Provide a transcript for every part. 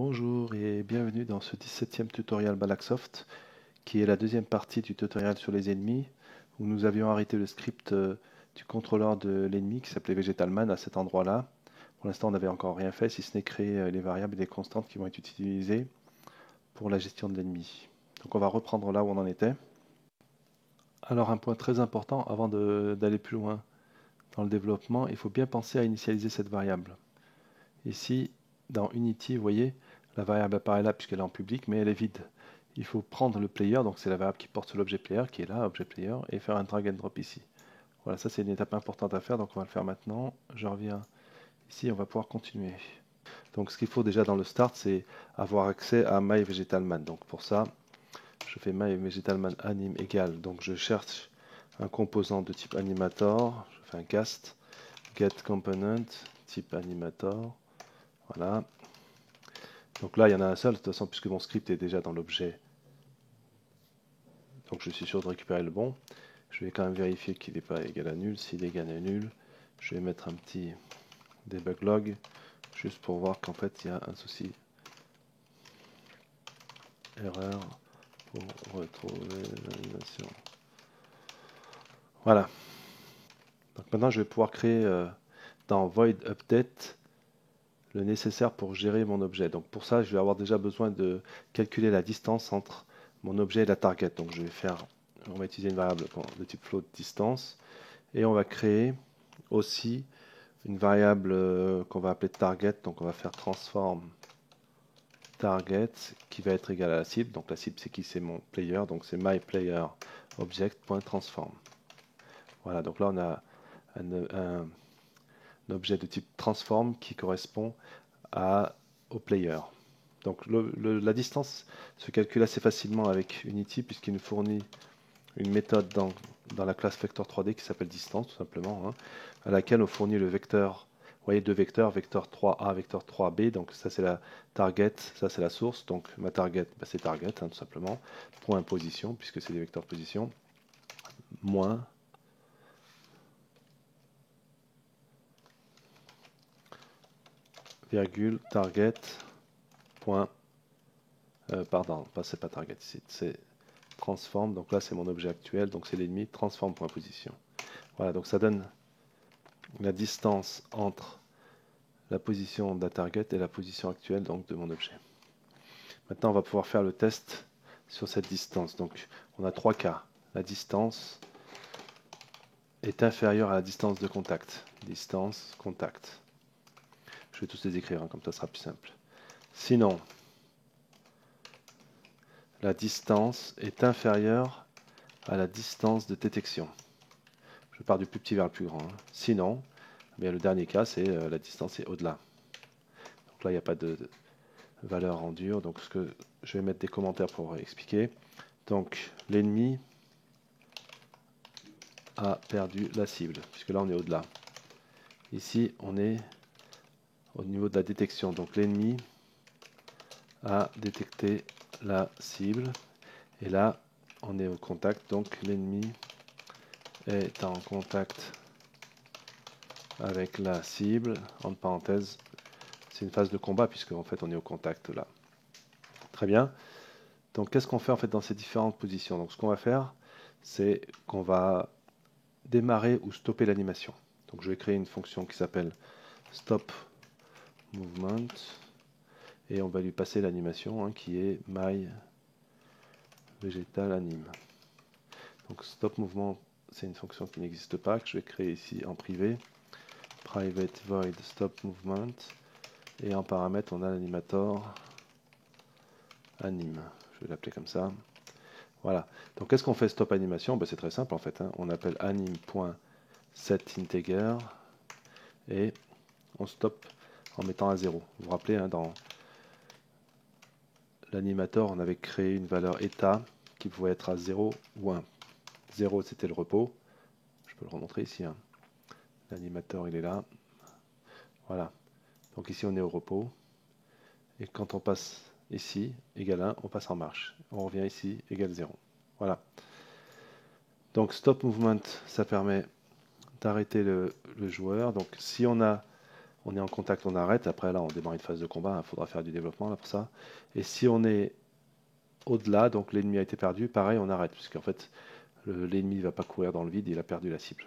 Bonjour et bienvenue dans ce 17e tutoriel Malaxoft qui est la deuxième partie du tutoriel sur les ennemis où nous avions arrêté le script du contrôleur de l'ennemi qui s'appelait VegetalMan à cet endroit-là. Pour l'instant on n'avait encore rien fait si ce n'est créer les variables et les constantes qui vont être utilisées pour la gestion de l'ennemi. Donc on va reprendre là où on en était. Alors un point très important avant d'aller plus loin dans le développement, il faut bien penser à initialiser cette variable. Ici, dans Unity, vous voyez, la variable apparaît là puisqu'elle est en public, mais elle est vide. Il faut prendre le player, donc c'est la variable qui porte sur l'objet player, qui est là, objet player, et faire un drag and drop ici. Voilà, ça c'est une étape importante à faire, donc on va le faire maintenant. Je reviens ici, on va pouvoir continuer. Donc ce qu'il faut déjà dans le start, c'est avoir accès à myVegetalMan. Donc pour ça, je fais myVegetalMan anim égale, donc je cherche un composant de type animator, je fais un cast, getComponent, type animator, voilà. Donc là, il y en a un seul, de toute façon, puisque mon script est déjà dans l'objet. Donc je suis sûr de récupérer le bon. Je vais quand même vérifier qu'il n'est pas égal à nul. S'il est égal à nul, je vais mettre un petit debug log, juste pour voir qu'en fait, il y a un souci. Erreur pour retrouver l'animation. Voilà. Donc maintenant, je vais pouvoir créer dans void update le nécessaire pour gérer mon objet. Donc pour ça, je vais avoir déjà besoin de calculer la distance entre mon objet et la target. Donc on va utiliser une variable de type float distance et on va créer aussi une variable qu'on va appeler target. Donc on va faire transform target qui va être égal à la cible. Donc la cible c'est qui? C'est mon player. Donc c'est myPlayerObject.transform. Voilà, donc là on a un objet de type transform qui correspond au player. Donc la distance se calcule assez facilement avec Unity puisqu'il nous fournit une méthode dans la classe vector 3D qui s'appelle distance tout simplement, hein, à laquelle on fournit le vecteur. Vous voyez deux vecteurs, vecteur 3A, vecteur 3B, donc ça c'est la target, ça c'est la source, donc ma target c'est target hein, tout simplement, point position puisque c'est des vecteurs position, moins virgule target point pardon, c'est pas target ici, c'est transform, donc là c'est mon objet actuel, donc c'est l'ennemi, transform.position. Voilà, donc ça donne la distance entre la position de la target et la position actuelle donc de mon objet. Maintenant on va pouvoir faire le test sur cette distance. Donc on a trois cas. La distance est inférieure à la distance de contact. Distance, contact. Je vais tous les écrire, hein, comme ça sera plus simple. Sinon, la distance est inférieure à la distance de détection. Je pars du plus petit vers le plus grand. Hein. Sinon, mais le dernier cas, c'est la distance est au-delà. Donc là, il n'y a pas de valeur en dur. Donc je vais mettre des commentaires pour expliquer. Donc l'ennemi a perdu la cible, puisque là on est au-delà. Ici, on est au niveau de la détection. Donc l'ennemi a détecté la cible. Et là, on est au contact. Donc l'ennemi est en contact avec la cible. Entre parenthèses, c'est une phase de combat puisque en fait on est au contact là. Très bien. Donc qu'est-ce qu'on fait en fait dans ces différentes positions? Donc ce qu'on va faire, c'est qu'on va démarrer ou stopper l'animation. Donc je vais créer une fonction qui s'appelle stop movement et on va lui passer l'animation hein, qui est myVegetalAnim. Donc stop movement, c'est une fonction qui n'existe pas, que je vais créer ici en privé. Private void stop movement et en paramètre on a l'animator anim. Je vais l'appeler comme ça. Voilà. Donc qu'est-ce qu'on fait stop animation? Ben, c'est très simple en fait. Hein. On appelle anim.setInteger et on stop en mettant un 0. Vous vous rappelez, hein, dans l'animator, on avait créé une valeur état qui pouvait être à 0 ou 1. 0 c'était le repos. Je peux le remontrer ici. Hein. L'animator il est là. Voilà. Donc ici on est au repos. Et quand on passe ici, égal 1, on passe en marche. On revient ici, égal 0. Voilà. Donc stop movement, ça permet d'arrêter le joueur. Donc si on a On est en contact, on arrête. Après, là, on démarre une phase de combat. Il faudra faire du développement là, pour ça. Et si on est au-delà, donc l'ennemi a été perdu, pareil, on arrête. Puisqu'en fait, l'ennemi ne va pas courir dans le vide, il a perdu la cible.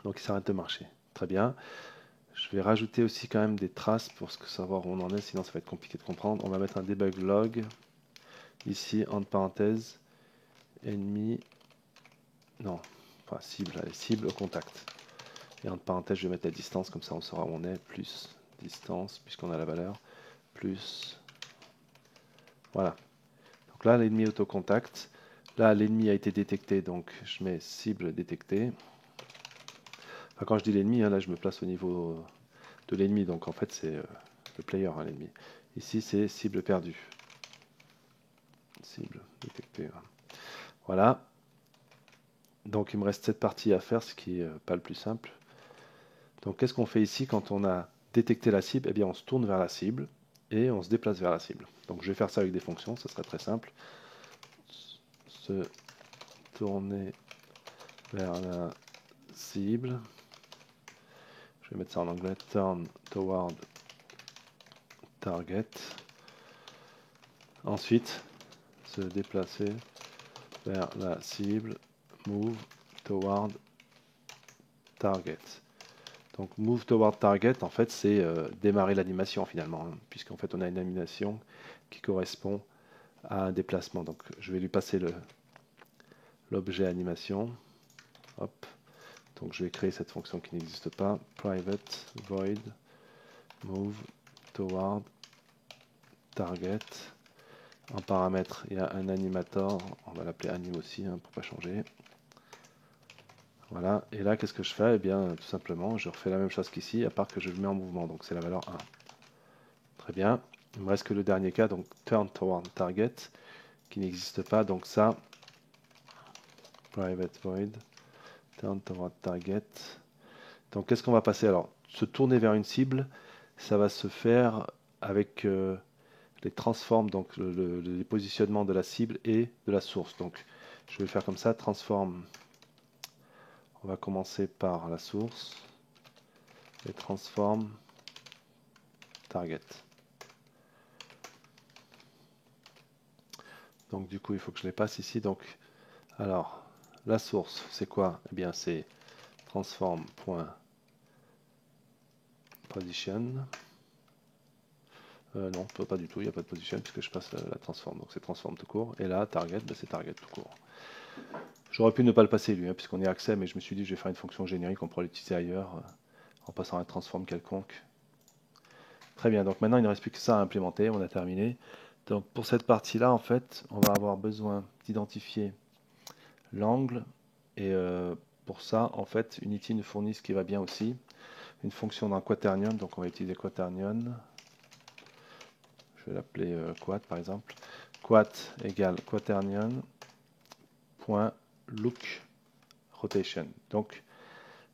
Donc, il s'arrête de marcher. Très bien. Je vais rajouter aussi quand même des traces pour savoir où on en est, sinon ça va être compliqué de comprendre. On va mettre un debug log. Ici, entre parenthèses, ennemi. Non, pas cible, allez, cible au contact. Et entre parenthèses, je vais mettre la distance, comme ça on saura où on est, plus distance, puisqu'on a la valeur, plus. Voilà. Donc là, l'ennemi autocontact. Là, l'ennemi a été détecté, donc je mets cible détectée. Enfin, quand je dis l'ennemi, hein, là je me place au niveau de l'ennemi, donc en fait c'est le player, hein, l'ennemi. Ici c'est cible perdue. Cible détectée. Voilà. Donc il me reste cette partie à faire, ce qui n'est pas le plus simple. Donc qu'est-ce qu'on fait ici quand on a détecté la cible? Eh bien on se tourne vers la cible et on se déplace vers la cible. Donc je vais faire ça avec des fonctions, ça serait très simple. Se tourner vers la cible. Je vais mettre ça en anglais. Turn toward target. Ensuite, se déplacer vers la cible. Move toward target. Donc move toward target, en fait, c'est démarrer l'animation finalement, hein, puisqu'en fait on a une animation qui correspond à un déplacement. Donc je vais lui passer l'objet animation. Hop. Donc je vais créer cette fonction qui n'existe pas. Private void move toward target. En paramètre, il y a un animator. On va l'appeler anim aussi, hein, pour ne pas changer. Voilà. Et là, qu'est-ce que je fais? Eh bien, tout simplement, je refais la même chose qu'ici, à part que je le mets en mouvement. Donc c'est la valeur 1. Très bien. Il me reste que le dernier cas, donc turn toward target, qui n'existe pas. Donc ça, private void turn toward target. Donc qu'est-ce qu'on va passer? Alors, se tourner vers une cible, ça va se faire avec les transforms, donc le positionnement de la cible et de la source. Donc je vais le faire comme ça, transform. On va commencer par la source et transform target. Donc du coup, il faut que je les passe ici. Donc, alors, la source, c'est quoi? Eh bien, c'est transform.position. Non, pas du tout, il n'y a pas de position puisque je passe la transform. Donc c'est transform tout court. Et là, target, ben, c'est target tout court. J'aurais pu ne pas le passer lui, hein, puisqu'on est accès, mais je me suis dit je vais faire une fonction générique, on pourra l'utiliser ailleurs en passant à un transform quelconque. Très bien, donc maintenant il ne reste plus que ça à implémenter, on a terminé. Donc pour cette partie-là, en fait, on va avoir besoin d'identifier l'angle. Et pour ça, en fait, Unity nous fournit ce qui va bien aussi, une fonction d'un quaternion. Donc on va utiliser quaternion. Je vais l'appeler quat par exemple. Quat égale quaternion point look rotation. Donc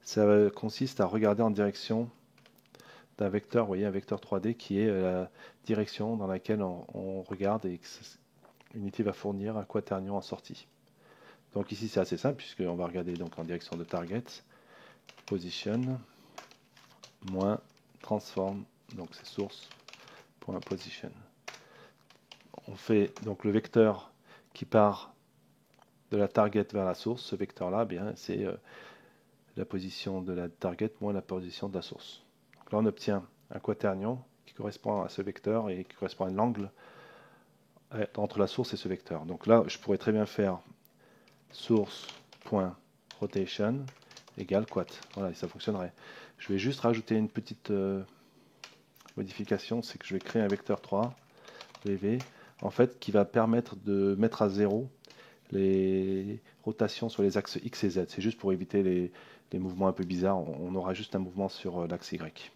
ça consiste à regarder en direction d'un vecteur, vous voyez, un vecteur 3D qui est la direction dans laquelle on regarde et que Unity va fournir un quaternion en sortie. Donc ici c'est assez simple puisqu'on va regarder donc en direction de target, position, moins transform, donc c'est source.position. On fait donc le vecteur qui part de la target vers la source, ce vecteur-là, bien c'est la position de la target moins la position de la source. Donc là on obtient un quaternion qui correspond à ce vecteur et qui correspond à l'angle entre la source et ce vecteur. Donc là je pourrais très bien faire source.rotation égale quat. Voilà, et ça fonctionnerait. Je vais juste rajouter une petite modification, c'est que je vais créer un vecteur 3 VV en fait qui va permettre de mettre à 0 les rotations sur les axes X et Z. C'est juste pour éviter les mouvements un peu bizarres. On aura juste un mouvement sur l'axe Y.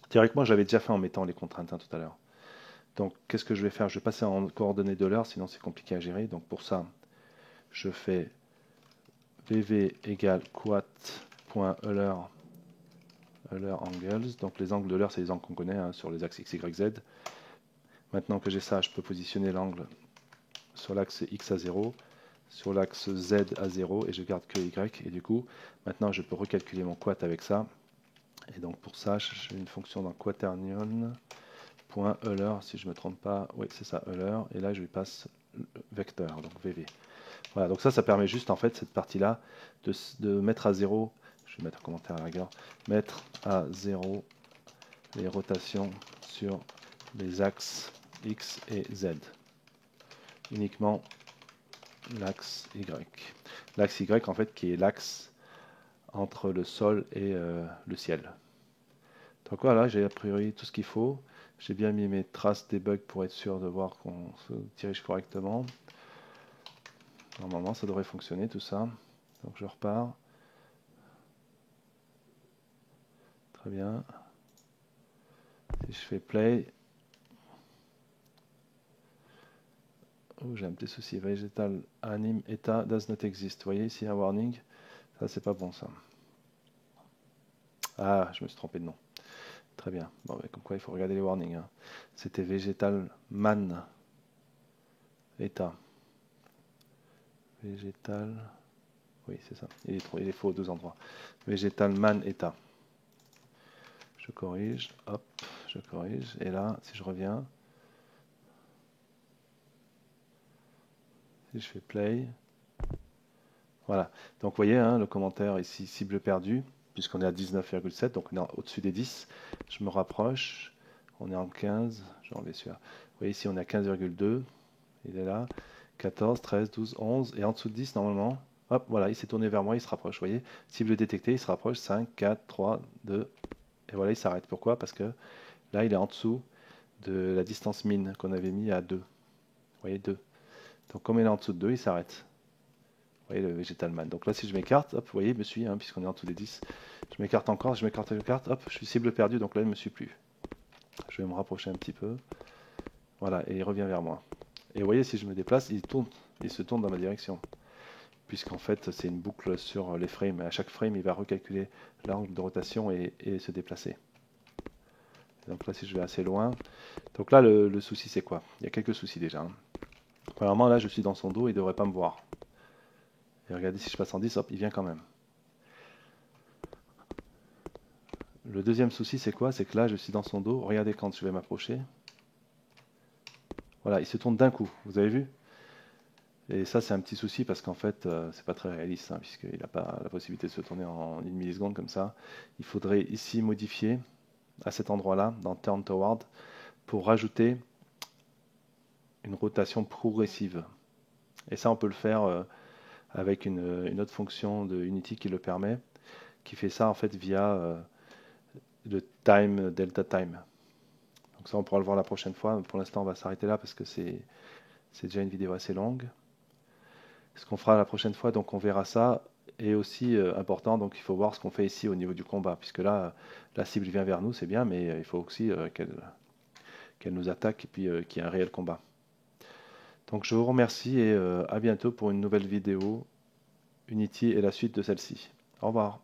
Théoriquement, j'avais déjà fait en mettant les contraintes tout à l'heure. Donc, qu'est-ce que je vais faire? Je vais passer en coordonnées de l'heure, sinon c'est compliqué à gérer. Donc, pour ça, je fais VV égale quat.Euler angles. Donc, les angles de l'heure, c'est les angles qu'on connaît hein, sur les axes X, Y, Z. Maintenant que j'ai ça, je peux positionner l'angle sur l'axe X à 0, sur l'axe Z à 0, et je garde que Y. Et du coup, maintenant, je peux recalculer mon quat avec ça. Et donc pour ça, j'ai une fonction dans quaternion.euler, si je ne me trompe pas, oui c'est ça, euler, et là je lui passe le vecteur, donc VV. Voilà, donc ça permet juste en fait cette partie-là de mettre à zéro, je vais mettre un commentaire à la rigueur, mettre à zéro les rotations sur les axes X et Z. Uniquement l'axe Y. L'axe Y en fait qui est l'axe entre le sol et le ciel. Donc voilà, j'ai a priori tout ce qu'il faut. J'ai bien mis mes traces debug pour être sûr de voir qu'on se dirige correctement. Normalement ça devrait fonctionner tout ça. Donc je repars. Très bien. Si je fais play, oh, j'ai un petit souci. Vegetal anim eta does not exist. Vous voyez ici un warning. Ça c'est pas bon ça. Ah, je me suis trompé de nom. Très bien. Bon, bah, comme quoi il faut regarder les warnings. Hein. C'était Vegetal Man Eta. Vegetal. Oui, c'est ça. Il est faux aux deux endroits. Vegetal Man Eta. Je corrige. Hop, je corrige. Et là, si je reviens, si je fais play. Voilà. Donc vous voyez, hein, le commentaire ici, cible perdue, puisqu'on est à 19,7, donc on est au-dessus des 10. Je me rapproche. On est en 15. Je vais enlever celui-là. Vous voyez ici, on est à 15,2. Il est là. 14, 13, 12, 11. Et en dessous de 10, normalement, hop, voilà, il s'est tourné vers moi, il se rapproche. Vous voyez, cible détectée, il se rapproche. 5, 4, 3, 2. Et voilà, il s'arrête. Pourquoi? Parce que là, il est en dessous de la distance mine qu'on avait mis à 2. Vous voyez, 2. Donc, comme il est en dessous de 2, il s'arrête. Vous voyez le Vegetal Man. Donc là, si je m'écarte, hop, vous voyez, il me suit, hein, puisqu'on est en dessous des 10. Je m'écarte encore, je m'écarte, hop, je suis cible perdue, donc là, il ne me suit plus. Je vais me rapprocher un petit peu. Voilà, et il revient vers moi. Et vous voyez, si je me déplace, il se tourne dans ma direction. Puisqu'en fait, c'est une boucle sur les frames. À chaque frame, il va recalculer l'angle de rotation et se déplacer. Donc là, si je vais assez loin. Donc là, le souci, c'est quoi? Il y a quelques soucis déjà. Hein. Premièrement, là, je suis dans son dos, il ne devrait pas me voir. Et regardez, si je passe en 10, hop, il vient quand même. Le deuxième souci, c'est quoi? C'est que là, je suis dans son dos. Regardez quand je vais m'approcher. Voilà, il se tourne d'un coup. Vous avez vu? Et ça, c'est un petit souci parce qu'en fait, c'est pas très réaliste, hein, puisqu'il n'a pas la possibilité de se tourner en 1 milliseconde comme ça. Il faudrait ici modifier à cet endroit-là, dans Turn Toward, pour rajouter une rotation progressive. Et ça, on peut le faire avec une autre fonction de Unity qui le permet, qui fait ça en fait via le time, delta time. Donc ça, on pourra le voir la prochaine fois. Pour l'instant, on va s'arrêter là parce que c'est déjà une vidéo assez longue. Ce qu'on fera la prochaine fois, donc on verra ça, est aussi important, donc il faut voir ce qu'on fait ici au niveau du combat, puisque là, la cible vient vers nous, c'est bien, mais il faut aussi qu'elle nous attaque et puis qu'il y ait un réel combat. Donc je vous remercie et à bientôt pour une nouvelle vidéo Unity et la suite de celle-ci. Au revoir.